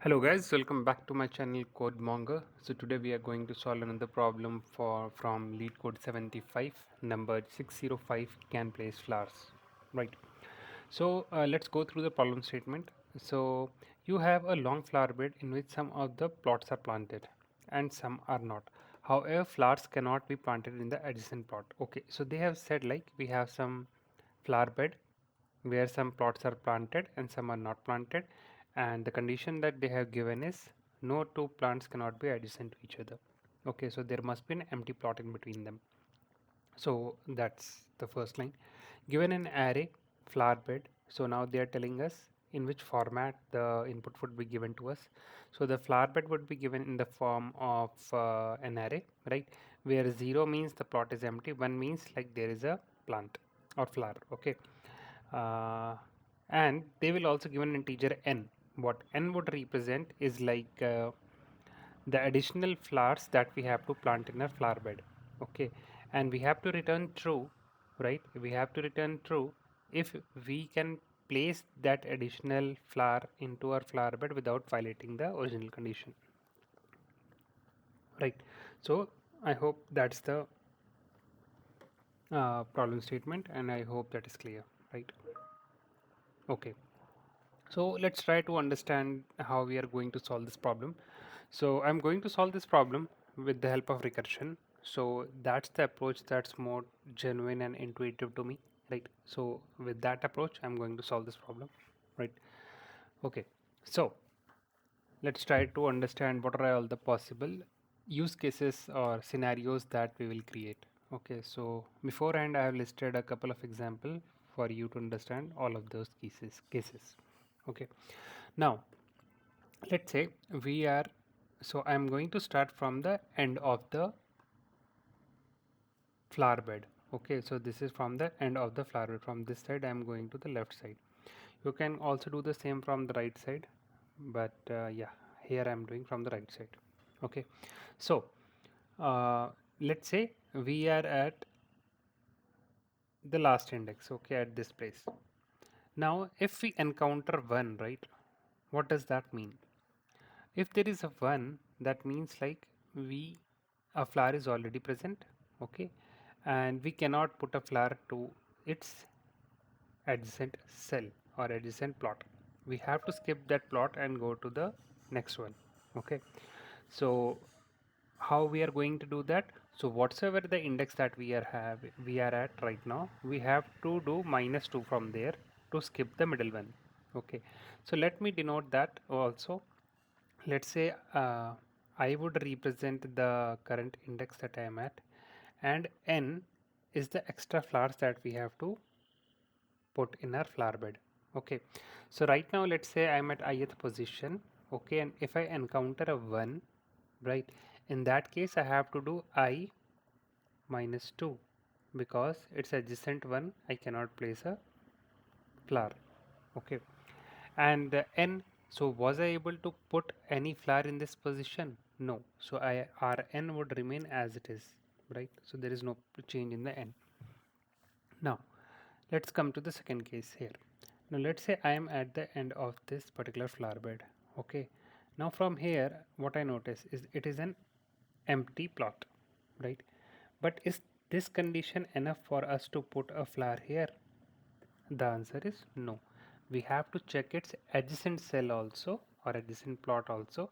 Hello guys, welcome back to my channel Code Monger. So today we are going to solve another problem from leetcode 75 number 605 can place flowers. Right. So let's go through the problem statement. So you have a long flower bed in which some of the plots are planted and some are not. However, flowers cannot be planted in the adjacent plot. Okay, so they have said like we have some flower bed where some plots are planted and some are not planted, and the condition that they have given is no two plants cannot be adjacent to each other. Okay, so there must be an empty plot in between them. So that's the first line. Given an array flower bed, so now they are telling us in which format the input would be given to us. So the flower bed would be given in the form of an array, right, where 0 means the plot is empty, 1 means like there is a plant or flower. Okay, uh, and they will also give an integer n. What n would represent is like the additional flowers that we have to plant in our flower bed. Okay, and we have to return true, right? We have to return true if we can place that additional flower into our flower bed without violating the original condition, right? So I hope that's the problem statement, and I hope that is clear, right? Okay, so let's try to understand how we are going to solve this problem. So I'm going to solve this problem with the help of recursion. So that's the approach that's more genuine and intuitive to me, right? So with that approach, I'm going to solve this problem, right? Okay, so let's try to understand what are all the possible use cases or scenarios that we will create. Okay, so beforehand, I have listed a couple of examples for you to understand all of those cases. Okay, now let's say we are, so I'm going to start from the end of the flower bed. Okay, so this is from the end of the flower bed. From this side I'm going to the left side. You can also do the same from the right side, but yeah, here I'm doing from the right side. Okay, so uh, let's say we are at the last index, okay, at this place. Now if we encounter 1, right, what does that mean? If there is a 1, that means like we a flower is already present, okay, and we cannot put a flower to its adjacent cell or adjacent plot. We have to skip that plot and go to the next one. Okay, so how we are going to do that? So whatsoever the index that we are at right now, we have to do -2 from there to skip the middle one. Okay, so let me denote that also. Let's say I would represent the current index that I am at, and n is the extra flowers that we have to put in our flower bed. Okay, so right now let's say I'm at ith position. Okay, and if I encounter a 1, right, in that case I have to do I -2 because it's adjacent 1, I cannot place a flower. Okay, and n, so was I able to put any flower in this position? No, so our n would remain as it is, right? So there is no change in the n. Now let's come to the second case here. Now let's say I am at the end of this particular flower bed. Okay, now from here what I notice is it is an empty plot, right? But is this condition enough for us to put a flower here? The answer is no. We have to check its adjacent cell also or adjacent plot also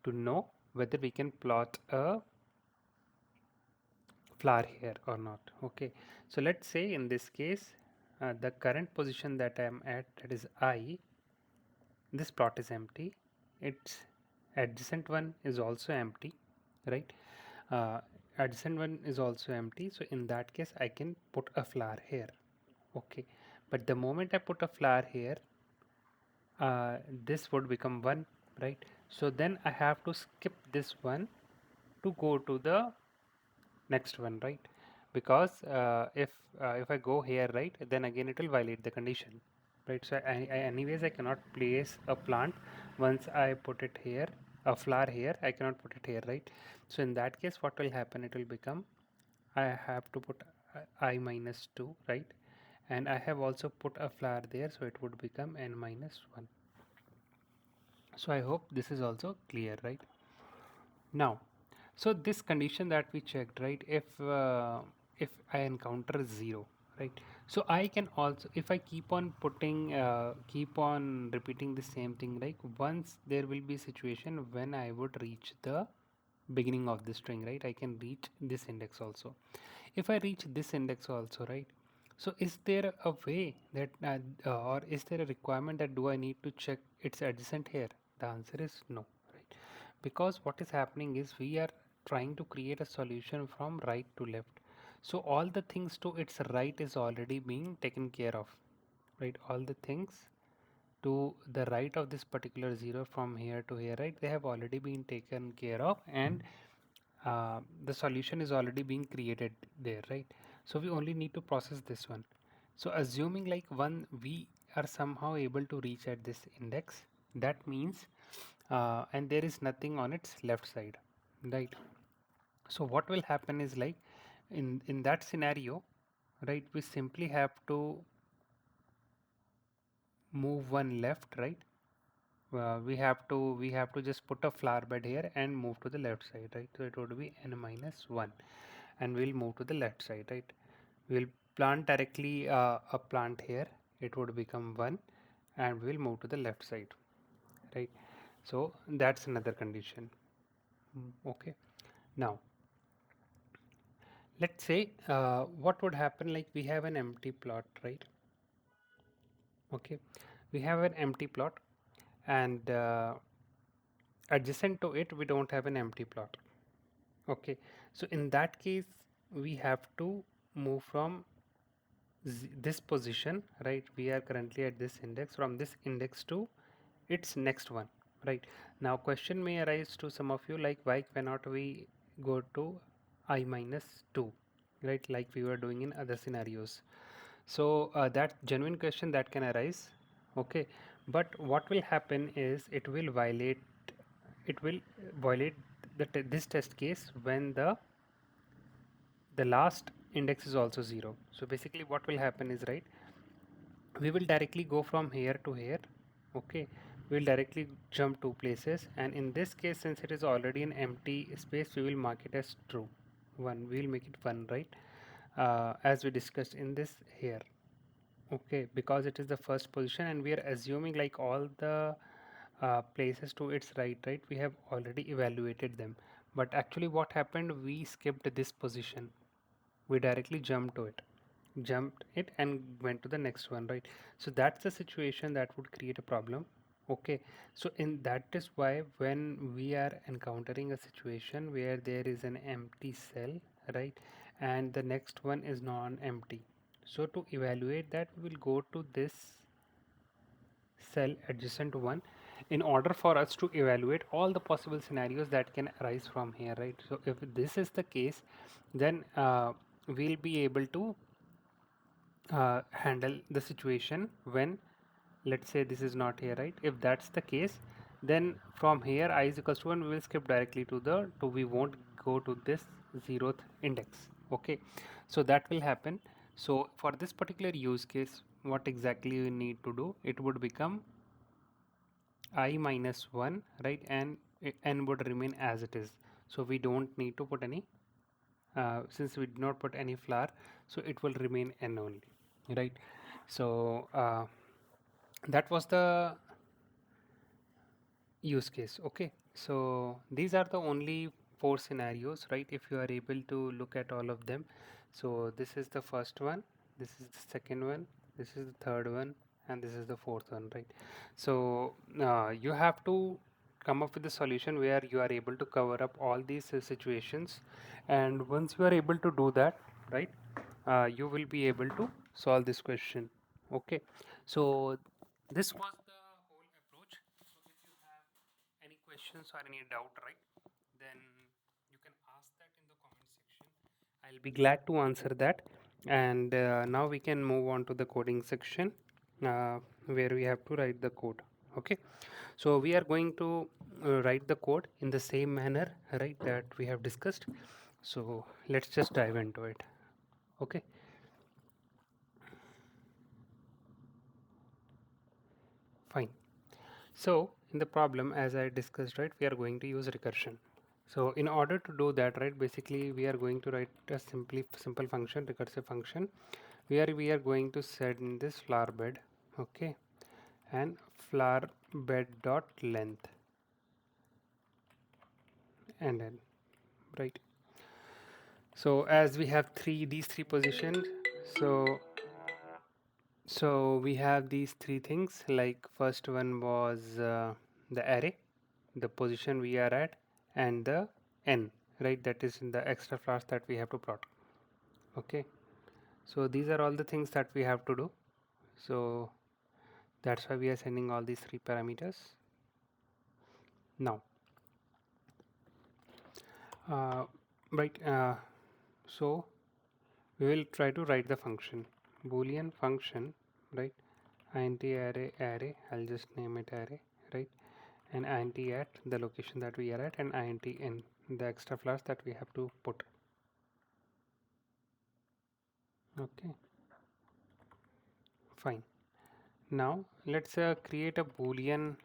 to know whether we can plot a flower here or not. Okay, so let's say in this case the current position that I am at, that is I, this plot is empty, its adjacent one is also empty, right? uh, Adjacent one is also empty, so in that case I can put a flower here. Okay, but the moment I put a flower here, this would become 1, right? So then I have to skip this one to go to the next one, right? Because if I go here, right, then again it will violate the condition, right? So anyways I cannot place a plant once I put it here, a flower here I cannot put it here, right? So in that case what will happen, it will become I have to put I -2, right? And I have also put a flower there, so it would become n -1. So I hope this is also clear, right? Now, so this condition that we checked, right? If I encounter 0, right? So I can also, if I keep on keep on repeating the same thing, like once there will be a situation when I would reach the beginning of the string, right? I can reach this index also. If I reach this index also, right? So is there a way that, or is there a requirement that do I need to check its adjacent here? The answer is no, right? Because what is happening is we are trying to create a solution from right to left. So all the things to its right is already being taken care of, right? All the things to the right of this particular 0 from here to here, right? They have already been taken care of, and the solution is already being created there, right? So we only need to process this one. So assuming like one we are somehow able to reach at this index, that means and there is nothing on its left side, right? So what will happen is like in that scenario, right, we simply have to move one left, right? We have to just put a flower bed here and move to the left side, right? So it would be n minus 1, and we'll move to the left side, right? We'll plant directly a plant here, it would become 1, and we'll move to the left side, right? So that's another condition. Okay, now let's say what would happen, like we have an empty plot, right? Okay, we have an empty plot, and adjacent to it we don't have an empty plot. Okay, so in that case we have to move from this position, right? We are currently at this index, from this index to its next one, right? Now question may arise to some of you, like why cannot we go to I minus 2, right, like we were doing in other scenarios? So that genuine question that can arise. Okay, but what will happen is it will violate this test case when the last index is also 0. So basically what will happen is, right, we will directly go from here to here. Okay, we'll directly jump two places, and in this case, since it is already an empty space, we will mark it as true 1. We'll make it 1, right? As we discussed in this here. Okay, because it is the first position and we are assuming like all the places to its right, we have already evaluated them. But actually what happened, we skipped this position, we directly jumped it and went to the next one, right? So that's the situation that would create a problem. Okay, so in that is why when we are encountering a situation where there is an empty cell, right, and the next one is non-empty, so to evaluate that we will go to this cell adjacent one in order for us to evaluate all the possible scenarios that can arise from here, right? So if this is the case, then we'll be able to handle the situation when, let's say, this is not here, right? If that's the case, then from here I is equals to 1, we will skip directly to we won't go to this 0th index. Okay, so that will happen. So for this particular use case, what exactly you need to do, it would become I minus 1, right? And n would remain as it is, so we don't need to put any since we did not put any flower, so it will remain n only, right? So that was the use case. Okay, so these are the only four scenarios, right? If you are able to look at all of them, so this is the first one, this is the second one, this is the third one, and this is the fourth one, right? So you have to come up with a solution where you are able to cover up all these situations, and once you are able to do that, right, you will be able to solve this question. Okay, so this was the whole approach. So if you have any questions or any doubt, right, then you can ask that in the comment section. I'll be glad to answer that. And now we can move on to the coding section where we have to write the code. Okay, so we are going to write the code in the same manner, right, that we have discussed. So let's just dive into it. Okay, fine. So in the problem, as I discussed, right, we are going to use recursion. So in order to do that, right, basically we are going to write a simple function, recursive function, where we are going to set in this flower bed, okay, and flower bed dot length, and then right. So as we have these three positions, so we have these three things. Like first one was the array, the position we are at, and the n, right, that is in the extra flowers that we have to plot. Okay, so these are all the things that we have to do. So that's why we are sending all these three parameters. Now uh, right, so we will try to write the function, boolean function, right, int array, I'll just name it array, right, and int at the location that we are at, and int in the extra flowers that we have to put. Okay, fine. Now let's create a boolean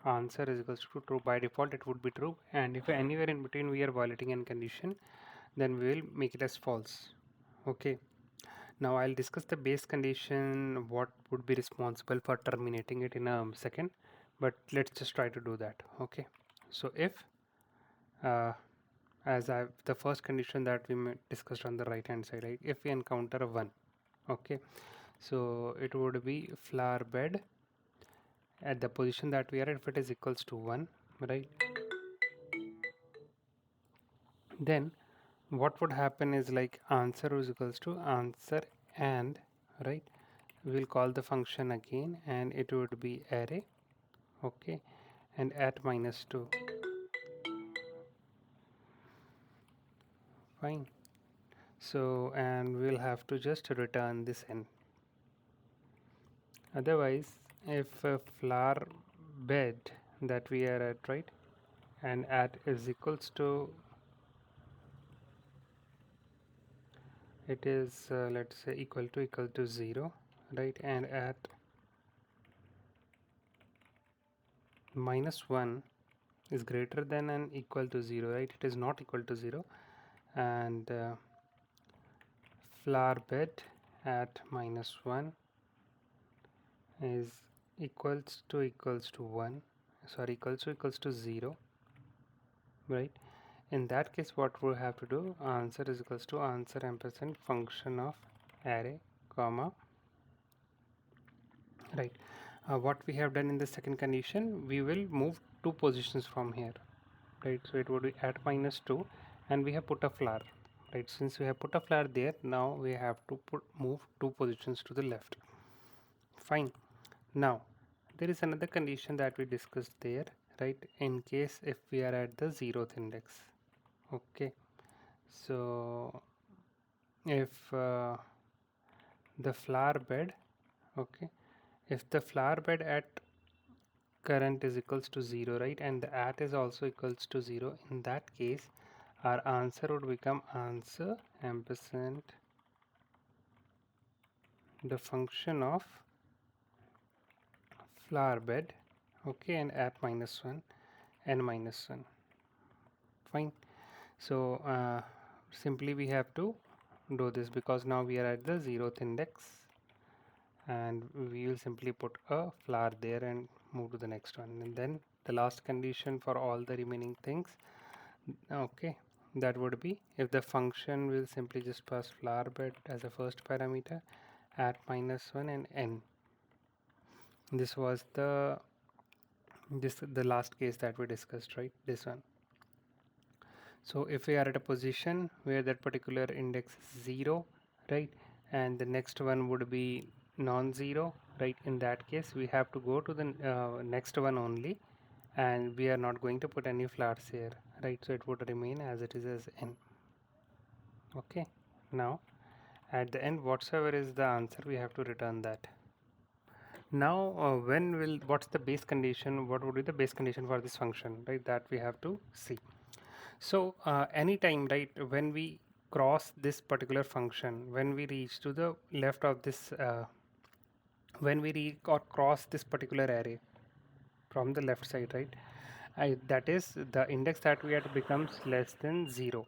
answer is equals to true. By default it would be true, and if anywhere in between we are violating any condition, then we will make it as false. Okay, now I'll discuss the base condition, what would be responsible for terminating it, in a second, but let's just try to do that. Okay, so if uh, the first condition that we discussed on the right hand side, right, if we encounter a 1, okay, so it would be flower bed at the position that we are at, if it is equals to 1, right, then what would happen is like answer is equals to answer, and right, we'll call the function again, and it would be array, okay, and at -2. Fine. So and we'll have to just return this n. Otherwise, if a flower bed that we are at, right, and at is equals to, it is let's say equal to 0, right, and at -1 is greater than and equal to 0, right, it is not equal to 0, and flower bed at -1 is equals to 1, sorry, equals to 0, right. In that case, what we have to do, answer is equals to answer ampersand function of array, comma, right. What we have done in the second condition, we will move two positions from here, right, so it would be at -2, and we have put a flower, right, since we have put a flower there, now we have to move two positions to the left. Fine. Now there is another condition that we discussed there, right, in case if we are at the 0th index. Okay, so if the flower bed, okay, if the flower bed at current is equals to 0, right, and the at is also equals to 0, in that case our answer would become answer ampersand the function of flower bed, okay, and at -1 and -1. Fine. So simply we have to do this, because now we are at the 0th index, and we will simply put a flower there and move to the next one, and then the last condition for all the remaining things, okay, that would be if the function will simply just pass flower bed as a first parameter at -1 and n. This was the last case that we discussed, right, this one. So if we are at a position where that particular index is 0, right, and the next one would be non-zero, right, in that case we have to go to the next one only, and we are not going to put any flowers here, right, so it would remain as it is as n. Okay, now at the end whatsoever is the answer, we have to return that. Now what's the base condition, what would be the base condition for this function, right, that we have to see. So anytime, right, when we cross this particular function, when we reach to the left of this, when we or cross this particular array, from the left side, right? That is the index that we had becomes less than 0,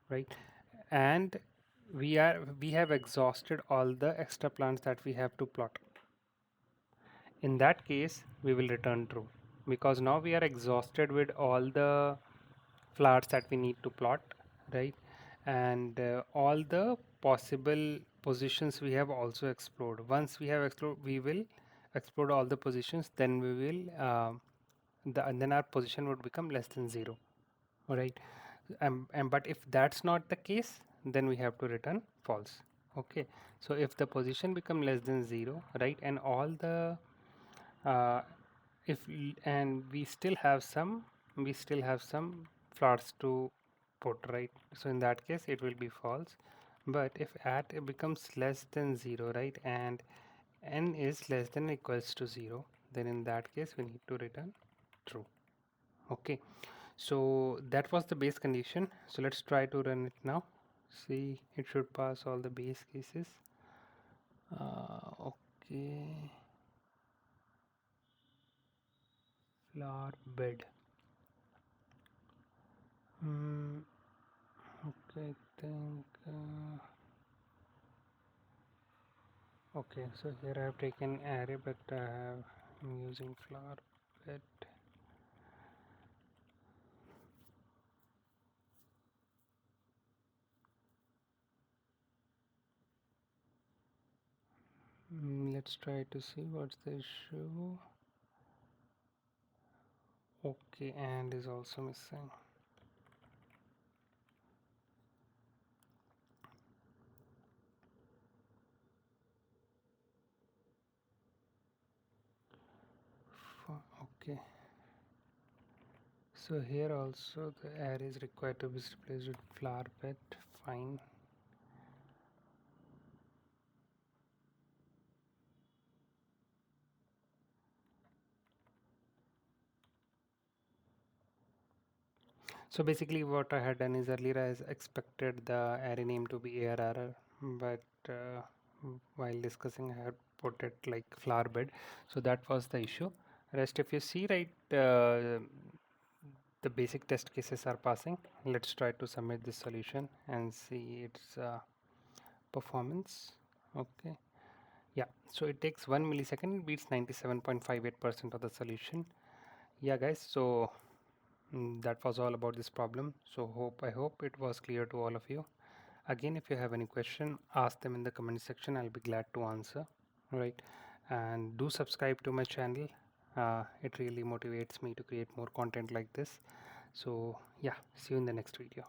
right? And we have exhausted all the extra plants that we have to plot. In that case, we will return true, because now we are exhausted with all the flowers that we need to plot, right? And all the possible positions we have also explored. Once we have explored, we will explore all the positions, then we will and then our position would become less than 0, all right? And but if that's not the case, then we have to return false. Okay, so if the position become less than 0, right, and all the uh, and we still have some flowers to put, right? So in that case it will be false. But if at it becomes less than 0, right, and n is less than or equals to 0, then in that case we need to return true. Okay, so that was the base condition. So let's try to run it now. See, it should pass all the base cases. Okay, flower bed. Hmm. Okay, I think. Okay, so here I have taken array, but I'm using flower bed. Let's try to see what's the issue. Okay, and is also missing. Okay, so here also the array is required to be replaced with flower bed. Fine. So basically what I had done is earlier I expected the array name to be ARR, but while discussing I had put it like flower bed. So that was the issue. Rest if you see, right, the basic test cases are passing. Let's try to submit this solution and see its performance. Okay. Yeah, so it takes 1 millisecond, it beats 97.58% of the solution. Yeah guys, so that was all about this problem. So I hope it was clear to all of you. Again, if you have any question, ask them in the comment section. I'll be glad to answer. Right, and do subscribe to my channel. It really motivates me to create more content like this. So yeah, see you in the next video.